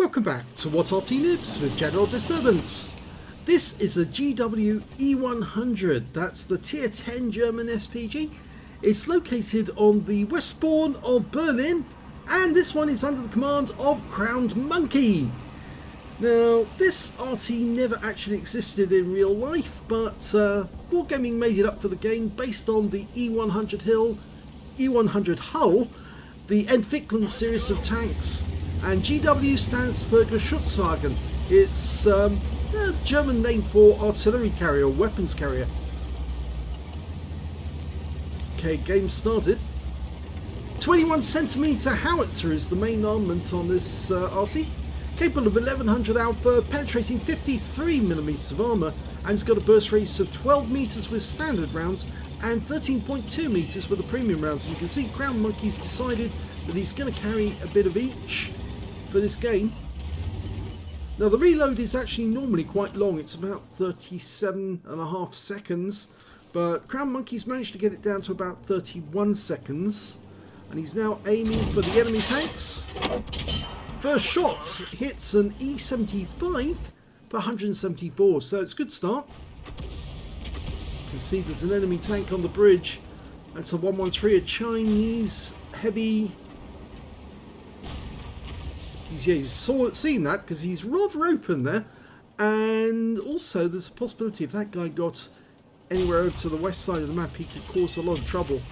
Welcome back to What Arty Noobs with General Disturbance. This is a GW E100, that's the Tier 10 German SPG. It's located on the Westbourne of Berlin, and this one is under the command of Crowned Monkey. Now, this Arty never actually existed in real life, but Wargaming made it up for the game based on the E100 hull, the Entwicklung series of tanks. And GW stands for Geschützwagen. It's a German name for artillery carrier, weapons carrier. Okay, game started. 21cm howitzer is the main armament on this Arty. Capable of 1100 alpha, penetrating 53mm of armour, and it's got a burst radius of 12 meters with standard rounds and 13.2 meters with the premium rounds. And you can see Crown Monkey's decided that he's going to carry a bit of each for this game. Now the reload is actually normally quite long, it's about 37.5 seconds, but Crown Monkey's managed to get it down to about 31 seconds, and he's now aiming for the enemy tanks. First shot hits an E75 for 174, so it's a good start. You can see there's an enemy tank on the bridge. That's a 113, a Chinese heavy. He's seen that because he's rather open there, and also there's a possibility if that guy got anywhere over to the west side of the map he could cause a lot of trouble.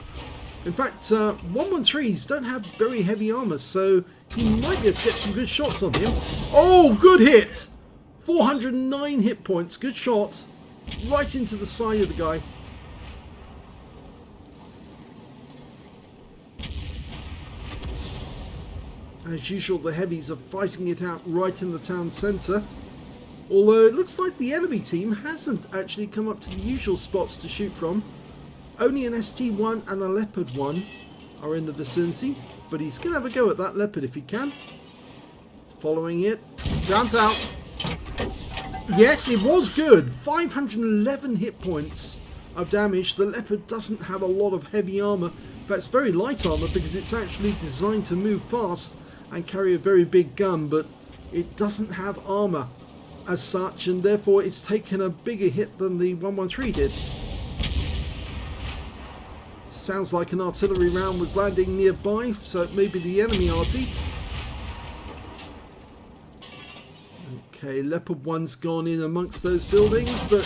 In fact, 113s don't have very heavy armour, so he might be able to get some good shots on him. Oh, good hit! 409 hit points, good shot, right into the side of the guy. As usual, the heavies are fighting it out right in the town centre. Although it looks like the enemy team hasn't actually come up to the usual spots to shoot from. Only an ST1 and a Leopard 1 are in the vicinity. But he's going to have a go at that Leopard if he can. Following it. Rounds out. Yes, it was good. 511 hit points of damage. The Leopard doesn't have a lot of heavy armour. In fact, it's very light armour because it's actually designed to move fast and carry a very big gun, but it doesn't have armour as such, and therefore it's taken a bigger hit than the 113 did. Sounds like an artillery round was landing nearby, so it may be the enemy Arty. Okay, Leopard 1's gone in amongst those buildings, but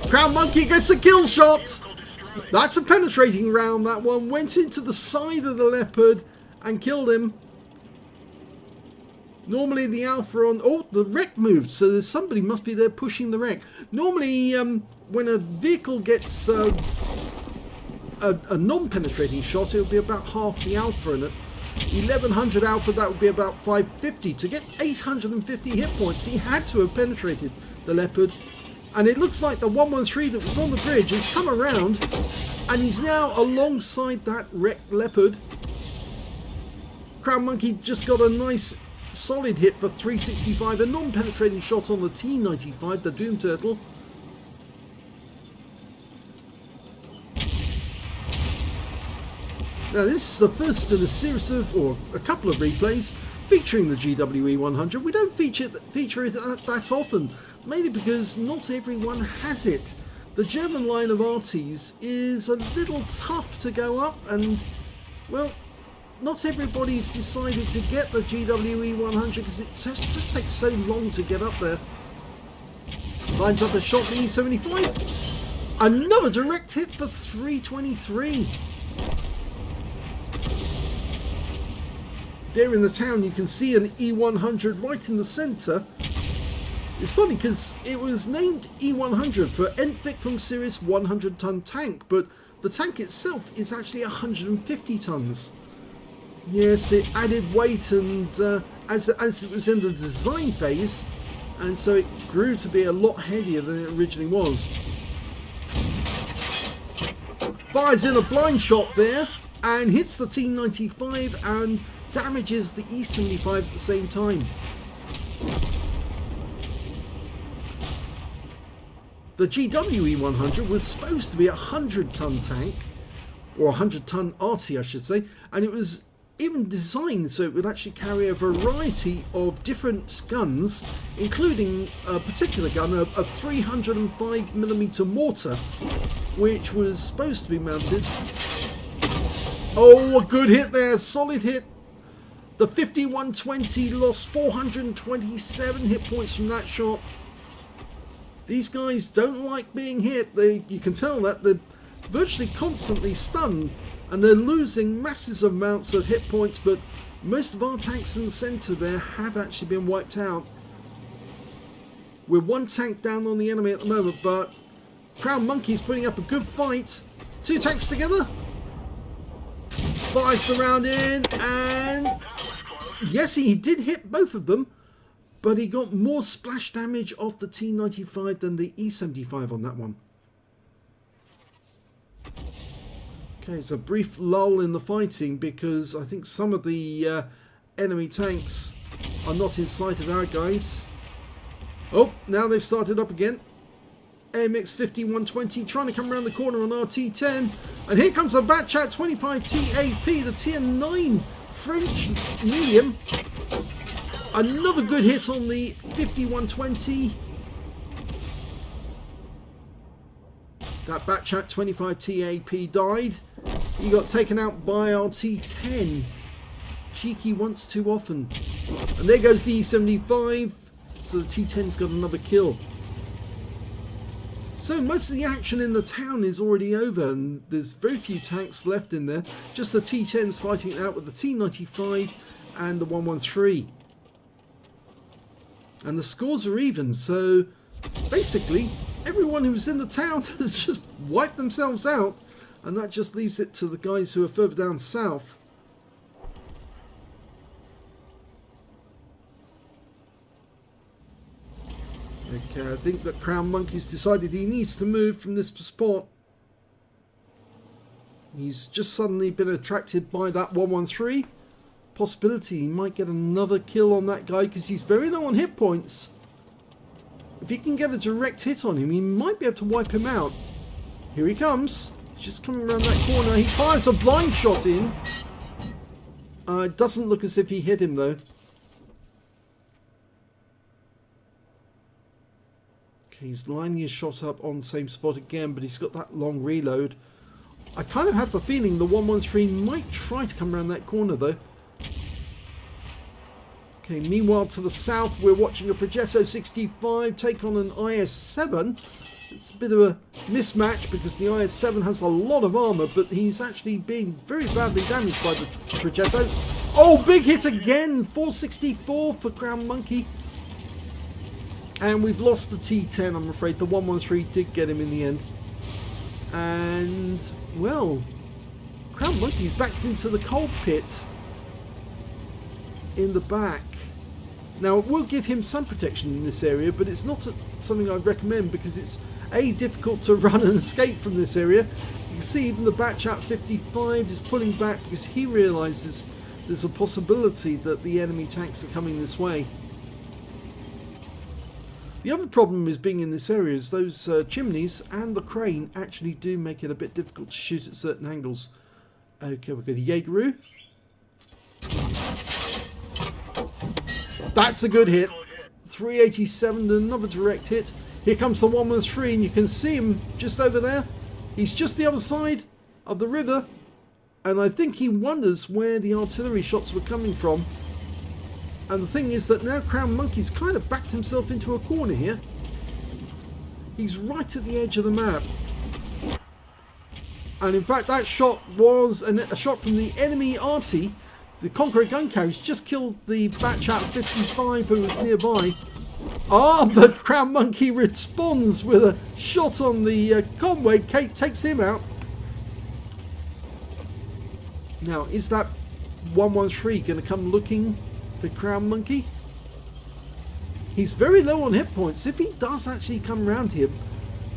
Crown Monkey gets a kill shot! That's a penetrating round, that one. Went into the side of the Leopard and killed him. Normally the Alpha on... Oh, the wreck moved, so there's somebody must be there pushing the wreck. Normally, when a vehicle gets a non-penetrating shot, it would be about half the Alpha in it. 1100 Alpha, that would be about 550. To get 850 hit points, he had to have penetrated the Leopard. And it looks like the 113 that was on the bridge has come around, and he's now alongside that wrecked Leopard. Crown Monkey just got a nice solid hit for 365, a non-penetrating shot on the T95, the Doom Turtle. Now this is the first in a series of, or a couple of replays, featuring the GW E100. We don't feature it that often, mainly because not everyone has it. The German line of Artys is a little tough to go up, and, well, not everybody's decided to get the GW E100 because it just takes so long to get up there. Lines up a shot for E75. Another direct hit for 323. There in the town you can see an E100 right in the centre. It's funny because it was named E100 for Entwicklung series 100-ton tank, but the tank itself is actually 150 tons. Yes, it added weight, and as it was in the design phase, and so it grew to be a lot heavier than it originally was. Fires in a blind shot there and hits the T95 and damages the E75 at the same time. The GW E100 was supposed to be a 100-ton tank, or a 100-ton Arty I should say, and it was even designed so it would actually carry a variety of different guns, including a particular gun, a 305mm mortar, which was supposed to be mounted. Oh, a good hit there, solid hit. The 5120 lost 427 hit points from that shot. These guys don't like being hit. You can tell that they're virtually constantly stunned, and they're losing massive amounts of hit points, but most of our tanks in the center there have actually been wiped out. We're one tank down on the enemy at the moment, but Crown Monkey's putting up a good fight. Two tanks together. Fires the round in, and yes, he did hit both of them, but he got more splash damage off the T95 than the E75 on that one. Okay, it's a brief lull in the fighting because I think some of the enemy tanks are not in sight of our guys. Oh, now they've started up again. AMX 5120 trying to come around the corner on RT10. And here comes a Batchat 25 TAP, the tier 9 French medium. Another good hit on the 5120. That Batchat 25 TAP died. He got taken out by RT10. Cheeky once too often. And there goes the E75. So the T10's got another kill. So most of the action in the town is already over, and there's very few tanks left in there. Just the T10's fighting it out with the T95 and the 113. And the scores are even, so basically everyone who's in the town has just wiped themselves out, and that just leaves it to the guys who are further down south. Okay, I think that Crown Monkey's decided he needs to move from this spot. He's just suddenly been attracted by that 113. Possibility he might get another kill on that guy because he's very low on hit points. If he can get a direct hit on him, he might be able to wipe him out. Here he comes. He's just coming around that corner. He fires a blind shot in. It doesn't look as if he hit him though. Okay, he's lining his shot up on the same spot again, but he's got that long reload. I kind of have the feeling the 113 might try to come around that corner though. Okay, meanwhile to the south we're watching a Progetto 65 take on an IS-7. It's a bit of a mismatch because the IS-7 has a lot of armor, but he's actually being very badly damaged by the Progetto. Oh, big hit again! 464 for Crown Monkey. And we've lost the T10, I'm afraid. The 113 did get him in the end. And, well, Crown Monkey's backed into the coal pit in the back. Now, it will give him some protection in this area, but it's not something I'd recommend because it's, A, difficult to run and escape from this area. You can see even the Batchat 55 is pulling back because he realises there's a possibility that the enemy tanks are coming this way. The other problem is being in this area is those chimneys and the crane actually do make it a bit difficult to shoot at certain angles. Okay, we've got a Jaegeru. That's a good hit. 387, another direct hit. Here comes the 113, and you can see him just over there. He's just the other side of the river, and I think he wonders where the artillery shots were coming from. And the thing is that now Crown Monkey's kind of backed himself into a corner here. He's right at the edge of the map. And in fact that shot was a shot from the enemy Arty. The Conqueror gun carriage just killed the Batchat 55 who was nearby. But Crown Monkey responds with a shot on the Conway. Kate takes him out. Now, is that 113 going to come looking for Crown Monkey? He's very low on hit points. If he does actually come around here,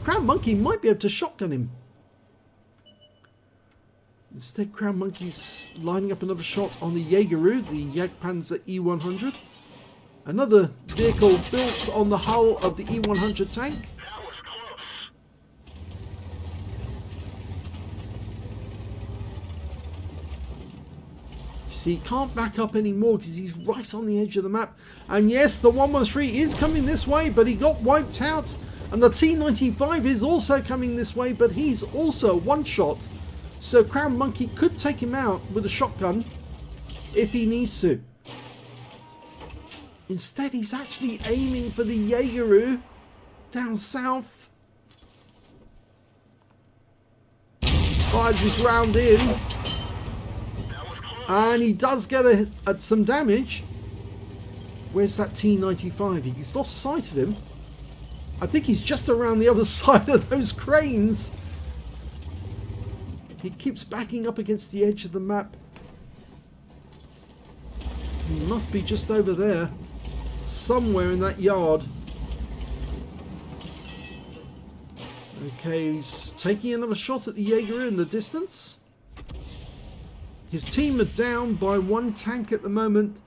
Crown Monkey might be able to shotgun him. Instead, Crown Monkey's lining up another shot on the Jaegeru, the Jagdpanzer E100. Another vehicle built on the hull of the E100 tank. You see, he can't back up anymore because he's right on the edge of the map. And yes, the 113 is coming this way, but he got wiped out. And the T95 is also coming this way, but he's also one shot. So Crown Monkey could take him out with a shotgun if he needs to. Instead, he's actually aiming for the Jaegeru down south. Fires his round in. And he does get some damage. Where's that T95? He's lost sight of him. I think he's just around the other side of those cranes. He keeps backing up against the edge of the map. He must be just over there. Somewhere in that yard. Okay, he's taking another shot at the Jaeger in the distance. His team are down by one tank at the moment.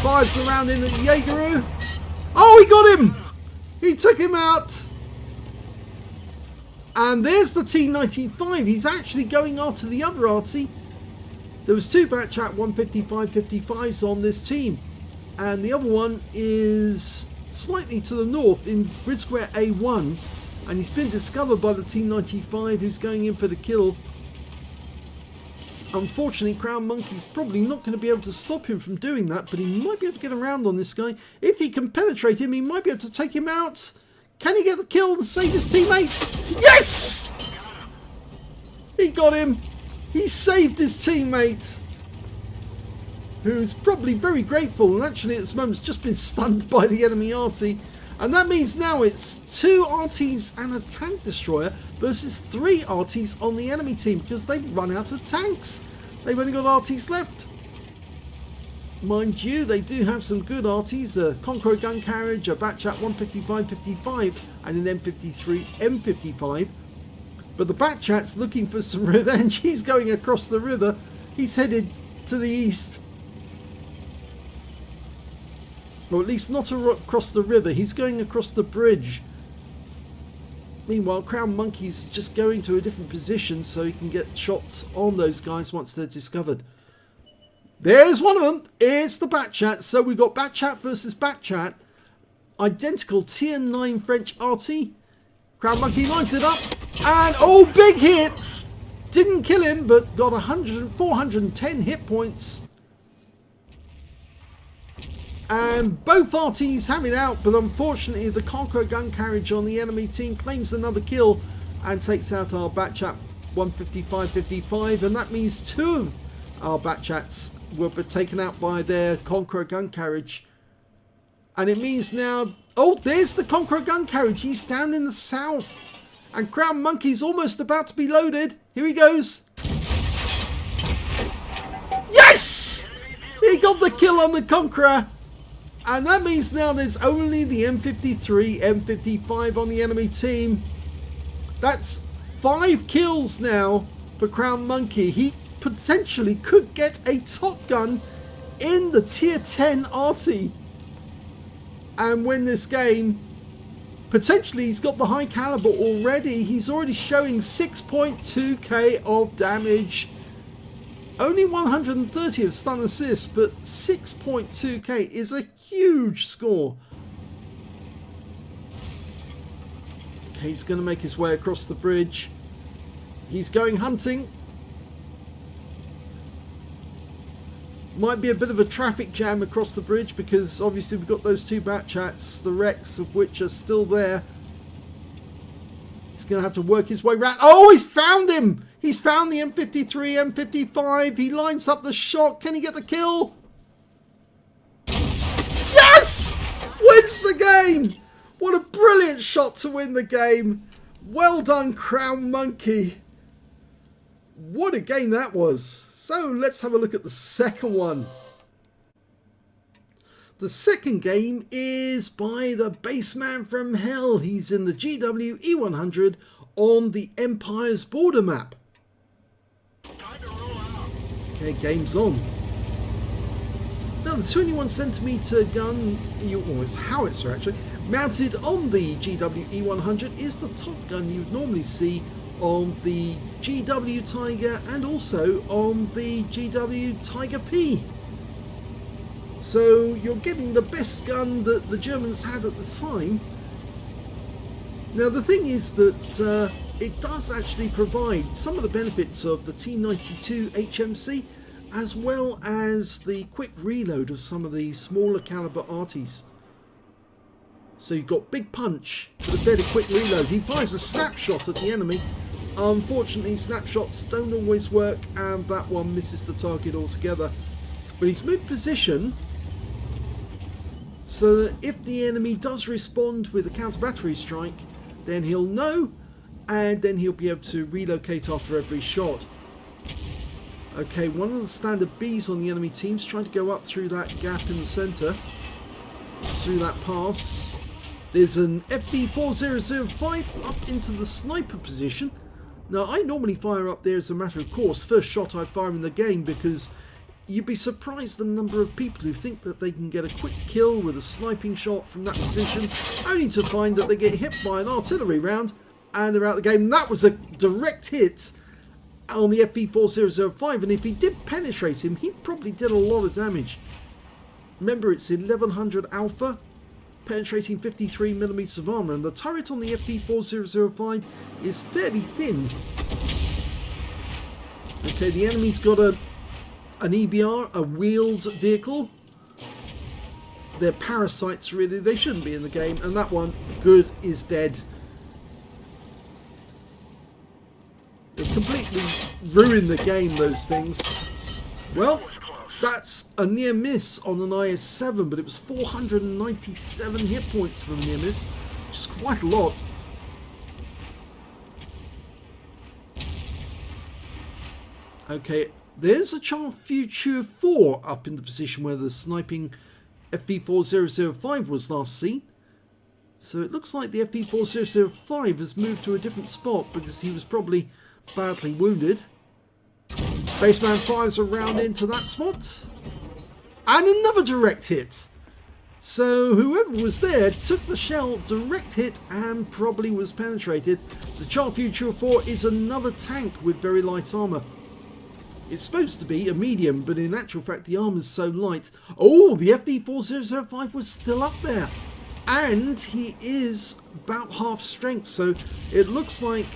Fires around in the Jaeger. Oh, he got him! He took him out! And there's the T95. He's actually going after the other Arty. There was two Batchat 155-55s on this team. And the other one is slightly to the north in grid square A1. And he's been discovered by the T95 who's going in for the kill. Unfortunately, Crown Monkey's probably not going to be able to stop him from doing that, but he might be able to get around on this guy. If he can penetrate him, he might be able to take him out. Can he get the kill to save his teammates? Yes! He got him. He saved his teammate, who's probably very grateful, and actually at this moment has just been stunned by the enemy Arty. And that means now it's 2 Artys and a tank destroyer versus 3 Artys on the enemy team because they've run out of tanks. They've only got Artys left. Mind you, they do have some good Artys, a Conqueror gun carriage, a Batchat 155-55 and an M53 M55. But the Batchat's looking for some revenge. He's going across the river. He's headed to the east. Or at least not across the river. He's going across the bridge. Meanwhile, Crown Monkey's just going to a different position so he can get shots on those guys once they're discovered. There's one of them. It's the Batchat. So we've got Batchat versus Batchat. Identical tier 9 French Arty. Crown Monkey lines it up. And, oh, big hit. Didn't kill him, but got 410 hit points. And both Artys have it out, but unfortunately the Conqueror gun carriage on the enemy team claims another kill and takes out our Batchat 155-55, and that means 2 of our Batchats will be taken out by their Conqueror gun carriage. And it means now, oh, there's the Conqueror gun carriage. He's down in the south, and Crown Monkey's almost about to be loaded. Here he goes. Yes! He got the kill on the Conqueror. And that means now there's only the M53, M55 on the enemy team. That's 5 kills now for Crown Monkey. He potentially could get a top gun in the tier 10 Arty and win this game. Potentially he's got the high caliber already. He's already showing 6.2k of damage. Only 130 of stun assist, but 6.2k is a huge score. Okay, he's going to make his way across the bridge. He's going hunting. Might be a bit of a traffic jam across the bridge because obviously we've got those 2 Batchats, the wrecks of which are still there. He's going to have to work his way around. Oh, he's found him! He's found the M53, M55. He lines up the shot. Can he get the kill? Yes! Wins the game! What a brilliant shot to win the game. Well done, Crown Monkey. What a game that was. So let's have a look at the second one. The second game is by the BassmanFromHell. He's in the GW E100 on the Empire's border map. Okay, game's on. Now the 21cm gun, or it's howitzer actually, mounted on the GW E100 is the top gun you'd normally see on the GW Tiger and also on the GW Tiger P. So you're getting the best gun that the Germans had at the time. Now the thing is that it does actually provide some of the benefits of the T92 HMC, as well as the quick reload of some of the smaller caliber Artys. So you've got big punch with a fairly quick reload. He fires a snapshot at the enemy. Unfortunately, snapshots don't always work, and that one misses the target altogether. But he's moved position so that if the enemy does respond with a counter battery strike, then he'll know, and then he'll be able to relocate after every shot. Okay, one of the standard Bs on the enemy team's trying to go up through that gap in the centre, through that pass. There's an FB4005 up into the sniper position. Now, I normally fire up there as a matter of course, first shot I fire in the game, because you'd be surprised the number of people who think that they can get a quick kill with a sniping shot from that position, only to find that they get hit by an artillery round and they're out of the game. And that was a direct hit on the FB4005, and if he did penetrate him, he probably did a lot of damage. Remember, it's 1100 alpha, penetrating 53mm of armour, and the turret on the FB4005 is fairly thin. Okay, the enemy's got an EBR, a wheeled vehicle. They're parasites, really. They shouldn't be in the game, and that one, good, is dead. They completely ruin the game, those things. Well, that's a near miss on an IS-7, but it was 497 hit points from near miss, which is quite a lot. Okay, there's a Char Future 4 up in the position where the sniping FB4005 was last seen. So it looks like the FB4005 has moved to a different spot because he was probably badly wounded. Bassman fires a round into that spot. And another direct hit. So whoever was there took the shell, direct hit, and probably was penetrated. The Char Future 4 is another tank with very light armour. It's supposed to be a medium, but in actual fact the armour is so light. Oh, the FB4005 was still up there. And he is about half strength, so it looks like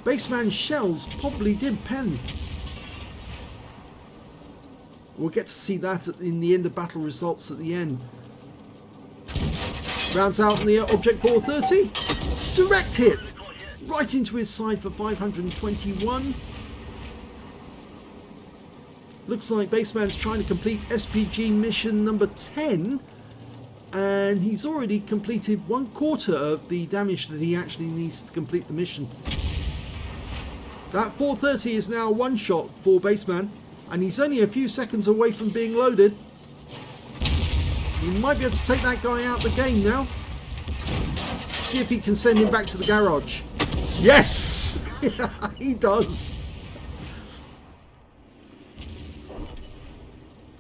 Bassman's shells probably did pen. We'll get to see that in the end of battle results at the end. Rounds out on the Object 430. Direct hit! Right into his side for 521. Looks like Bassman's trying to complete SPG mission number 10. And he's already completed 1/4 of the damage that he actually needs to complete the mission. That 430 is now one shot for Bassman, and he's only a few seconds away from being loaded. He might be able to take that guy out of the game now. See if he can send him back to the garage. Yes! He does.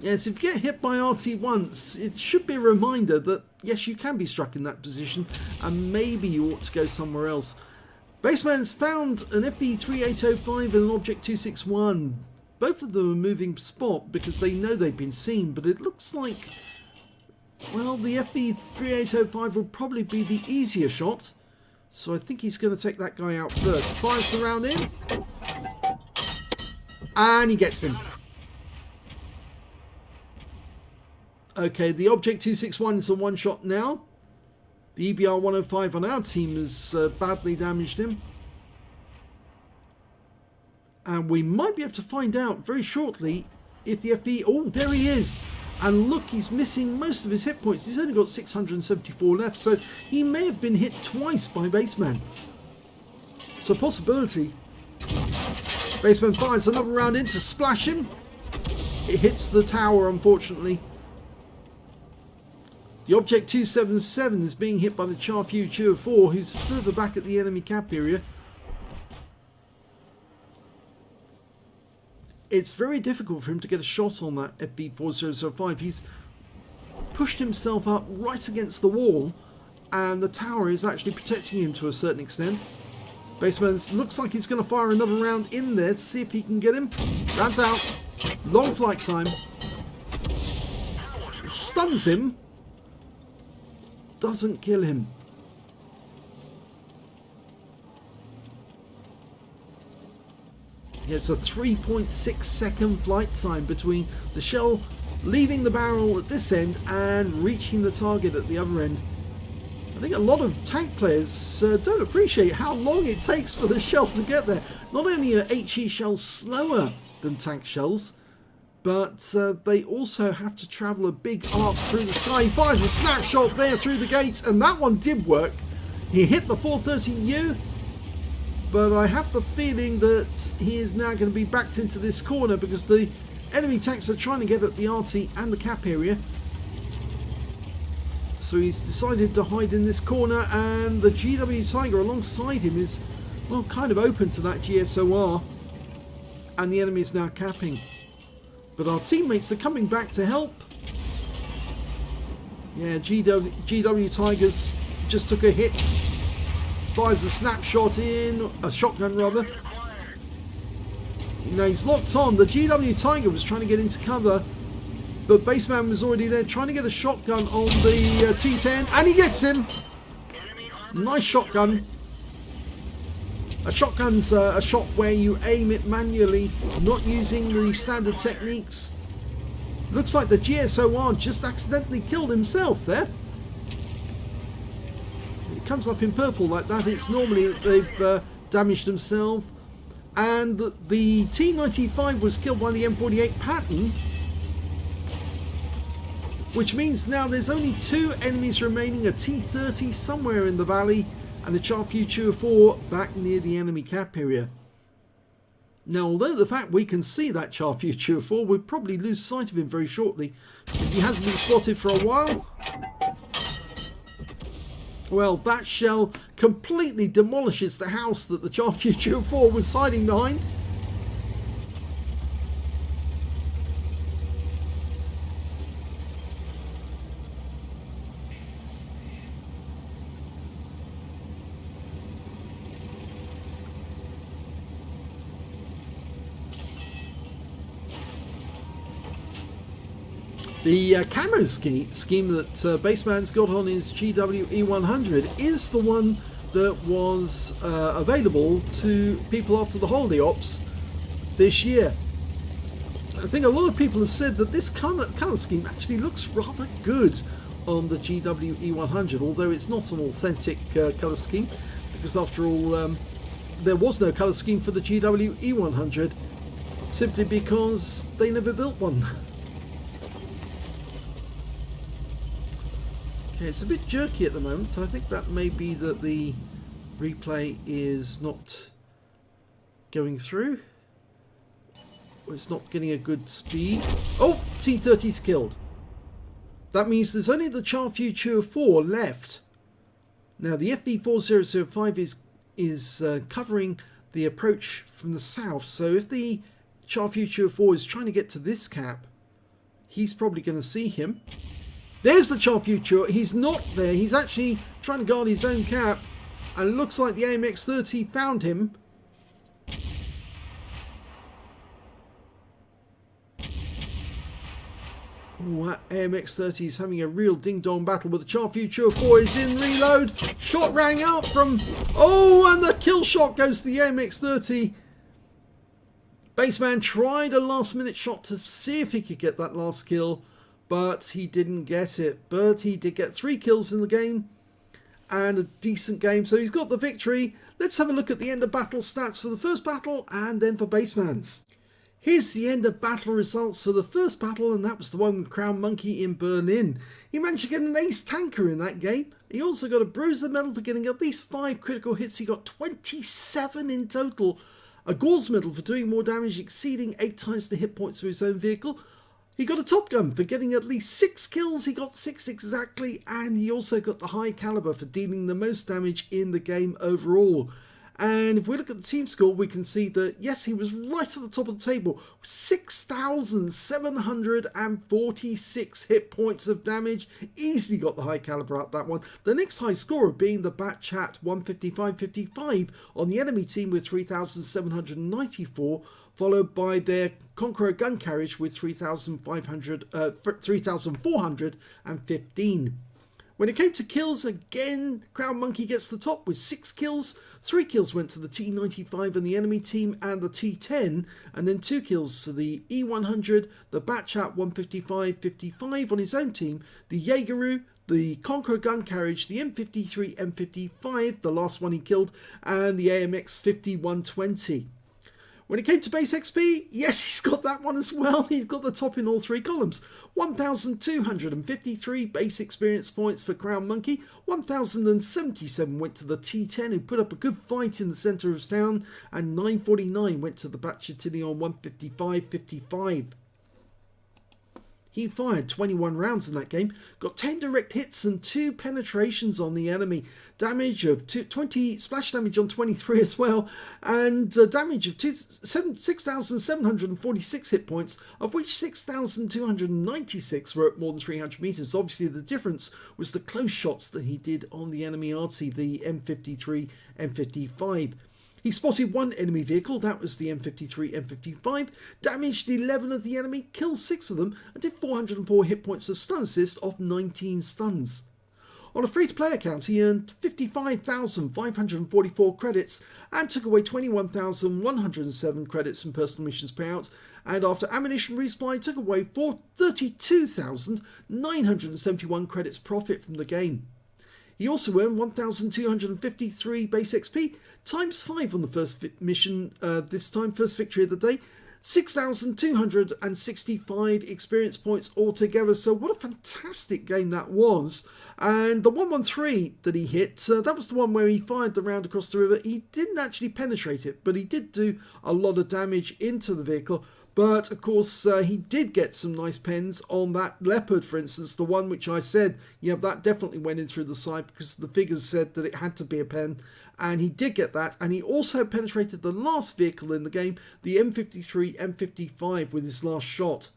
Yes, if you get hit by Arty once, it should be a reminder that yes, you can be struck in that position, and maybe you ought to go somewhere else. Bassman's found an FB3805 and an Object 261. Both of them are moving spot because they know they've been seen, but it looks like, well, the FB3805 will probably be the easier shot. So I think he's going to take that guy out first. Fires the round in. And he gets him. Okay, the Object 261 is a one shot now. The EBR 105 on our team has badly damaged him. And we might be able to find out very shortly if the FB... Oh, there he is! And look, he's missing most of his hit points. He's only got 674 left, so he may have been hit twice by Bassman. It's a possibility. Bassman fires another round in to splash him. It hits the tower, unfortunately. The Object 277 is being hit by the Char Future 4, who's further back at the enemy cap area. It's very difficult for him to get a shot on that FB4005. He's pushed himself up right against the wall, and the tower is actually protecting him to a certain extent. Bassman looks like he's going to fire another round in there to see if he can get him. Grabs out. Long flight time. Stuns him. Doesn't kill him. It's a 3.6 second flight time between the shell leaving the barrel at this end and reaching the target at the other end. I think a lot of tank players don't appreciate how long it takes for the shell to get there. Not only are HE shells slower than tank shells, but they also have to travel a big arc through the sky. He fires a snapshot there through the gates, and that one did work. He hit the 430U, but I have the feeling that he is now going to be backed into this corner because the enemy tanks are trying to get at the Arty and the cap area. So he's decided to hide in this corner, and the GW Tiger alongside him is, well, kind of open to that GSOR, and the enemy is now capping. But our teammates are coming back to help. Yeah, GW Tigers just took a hit. Fires a snapshot in, a shotgun rather. Now he's locked on. The GW Tiger was trying to get into cover, but Bassman was already there trying to get a shotgun on the T10, and he gets him. Nice shotgun. A shotgun's a shot where you aim it manually, not using the standard techniques. Looks like the GSOR just accidentally killed himself there. It comes up in purple like that. It's normally that they've damaged themselves. And the T95 was killed by the M48 Patton, which means now there's only 2 enemies remaining, a T30 somewhere in the valley and the Char Future 4 back near the enemy cap area. Now, although the fact we can see that Char Future 4, we'll probably lose sight of him very shortly because he hasn't been spotted for a while. Well, that shell completely demolishes the house that the Char Future 4 was hiding behind. The camo scheme that Bassman's got on his GW-E100 is the one that was available to people after the holiday ops this year. I think a lot of people have said that this colour scheme actually looks rather good on the GW-E100, although it's not an authentic colour scheme, because after all there was no colour scheme for the GW-E100 simply because they never built one. Okay, it's a bit jerky at the moment. I think that may be that the replay is not going through. Or it's not getting a good speed. Oh, T30's killed. That means there's only the Char Future 4 left. Now the FV4005 is covering the approach from the south. So if the Char Future 4 is trying to get to this cap, he's probably going to see him. There's the Char Future. He's not there. He's actually trying to guard his own cap. And it looks like the AMX-30 found him. Oh, that AMX-30 is having a real ding-dong battle, but the Char Future 4 is in reload. Shot rang out from... Oh, and the kill shot goes to the AMX-30. Bassman tried a last-minute shot to see if he could get that last kill, but he didn't get it. But he did get 3 kills in the game and a decent game, so he's got the victory. Let's have a look at the end of battle stats for the first battle and then for Bassman's. Here's the end of battle results for the first battle, and that was the one with Crown Monkey in Berlin. He managed to get an ace tanker in that game. He also got a bruiser medal for getting at least 5 critical hits. He got 27 in total. A Gauze medal for doing more damage, exceeding 8 times the hit points of his own vehicle. He got a Top Gun for getting at least 6 kills, he got 6 exactly, and he also got the High Caliber for dealing the most damage in the game overall. And if we look at the team score, we can see that, yes, he was right at the top of the table. 6,746 hit points of damage. Easily got the high caliber out that one. The next high scorer being the Batchat 155.55 on the enemy team with 3,794, followed by their Conqueror gun carriage with 3,415. When it came to kills, again, Crown Monkey gets the top with 6 kills. 3 kills went to the T95 on the enemy team and the T10, and then 2 kills to the E100, the Batchat 155.55 on his own team, the Jaegeru, the Conqueror gun carriage, the M53 M55, the last one he killed, and the AMX 5120. When it came to base XP, yes, he's got that one as well. He's got the top in all 3 columns. 1,253 base experience points for Crown Monkey. 1,077 went to the T10, who put up a good fight in the centre of town. And 949 went to the Batchatinion 155.55. He fired 21 rounds in that game, got 10 direct hits and 2 penetrations on the enemy. Damage of 20, splash damage on 23 as well, and damage of 6,746 hit points, of which 6,296 were at more than 300 meters. Obviously the difference was the close shots that he did on the enemy Arty, the M53, M55. He spotted 1 enemy vehicle, that was the M53, M55, damaged 11 of the enemy, killed 6 of them, and did 404 hit points of stun assist off 19 stuns. On a free-to-play account, he earned 55,544 credits and took away 21,107 credits from personal missions payout, and after ammunition resupply, took away 32,971 credits profit from the game. He also earned 1,253 base XP, times 5 on the first mission this time, first victory of the day, 6,265 experience points altogether. So what a fantastic game that was. And the 113 that he hit, that was the one where he fired the round across the river. He didn't actually penetrate it, but he did do a lot of damage into the vehicle. But, of course, he did get some nice pens on that Leopard, for instance, the one which I said, yeah, that definitely went in through the side because the figures said that it had to be a pen. And he did get that. And he also penetrated the last vehicle in the game, the M53 M55, with his last shot.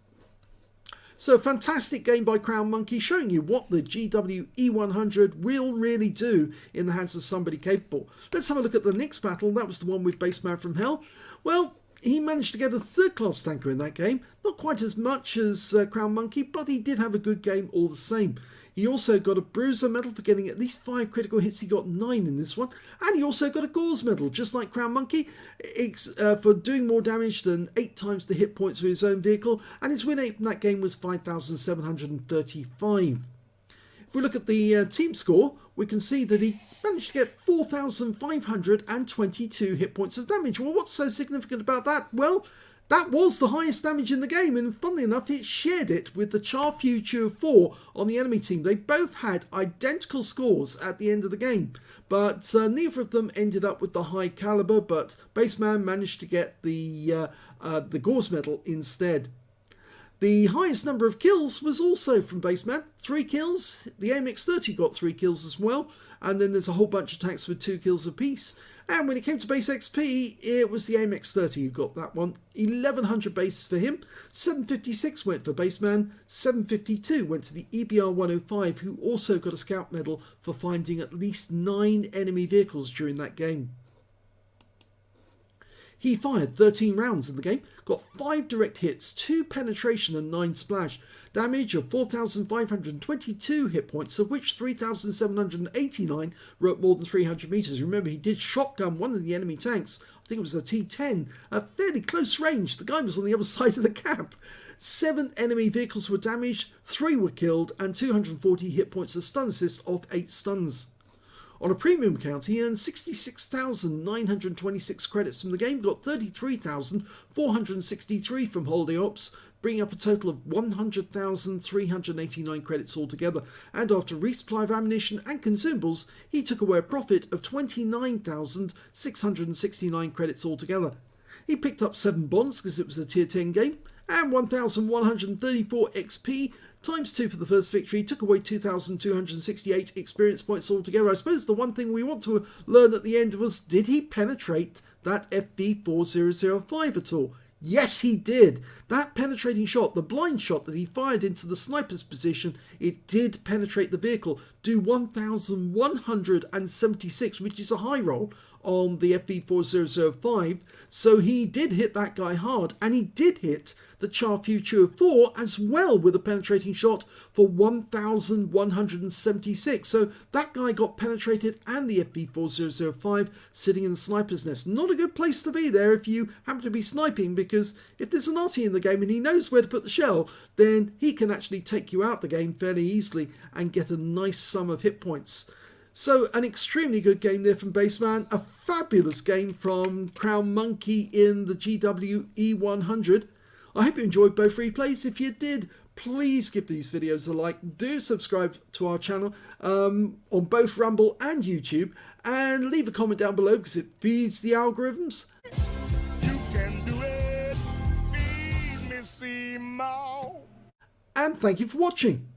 So, a fantastic game by Crown Monkey, showing you what the GW E100 will really do in the hands of somebody capable. Let's have a look at the next battle. That was the one with BassmanFromHell. Well, he managed to get a 3rd class tanker in that game. Not quite as much as Crown Monkey, but he did have a good game all the same. He also got a Bruiser medal for getting at least 5 critical hits. He got 9 in this one. And he also got a Gauze medal, just like Crown Monkey, for doing more damage than 8 times the hit points for his own vehicle. And his win rate from that game was 5,735. If we look at the team score, we can see that he managed to get 4,522 hit points of damage. Well, what's so significant about that? Well, that was the highest damage in the game, and funnily enough, it shared it with the Char Future 4 on the enemy team. They both had identical scores at the end of the game, but neither of them ended up with the high caliber, but Bassman managed to get the Gauze medal instead. The highest number of kills was also from Bassman, 3 kills. The AMX30 got 3 kills as well, and then there's a whole bunch of tanks with 2 kills apiece. And when it came to base XP, it was the AMX30 who got that one. 1,100 base for him, 756 went for Bassman, 752 went to the EBR-105, who also got a scout medal for finding at least 9 enemy vehicles during that game. He fired 13 rounds in the game, got 5 direct hits, 2 penetration and 9 splash. Damage of 4,522 hit points, of which 3,789 were at more than 300 meters. Remember, he did shotgun one of the enemy tanks. I think it was a T10, at fairly close range. The guy was on the other side of the cap. 7 enemy vehicles were damaged, 3 were killed, and 240 hit points of stun assist off 8 stuns. On a premium count, he earned 66,926 credits from the game, got 33,463 from Holiday Ops, bringing up a total of 100,389 credits altogether. And after resupply of ammunition and consumables, he took away a profit of 29,669 credits altogether. He picked up 7 bonds because it was a tier 10 game, and 1,134 XP, times 2 for the first victory, took away 2,268 experience points altogether. I suppose the one thing we want to learn at the end was, did he penetrate that FV4005 at all? Yes, he did. That penetrating shot, the blind shot that he fired into the sniper's position, it did penetrate the vehicle, do 1,176, which is a high roll on the FV4005. So he did hit that guy hard, and he did hit the Char Future 4 as well with a penetrating shot for 1,176. So that guy got penetrated and the FV4005 sitting in the sniper's nest. Not a good place to be there if you happen to be sniping, because if there's an Arty in the game and he knows where to put the shell, then he can actually take you out the game fairly easily and get a nice sum of hit points. So an extremely good game there from Bassman, a fabulous game from Crown Monkey in the GWE100. I hope you enjoyed both replays. If you did, please give these videos a like. Do subscribe to our channel on both Rumble and YouTube, and leave a comment down below because it feeds the algorithms. You can do it. Feed me, see more. And thank you for watching.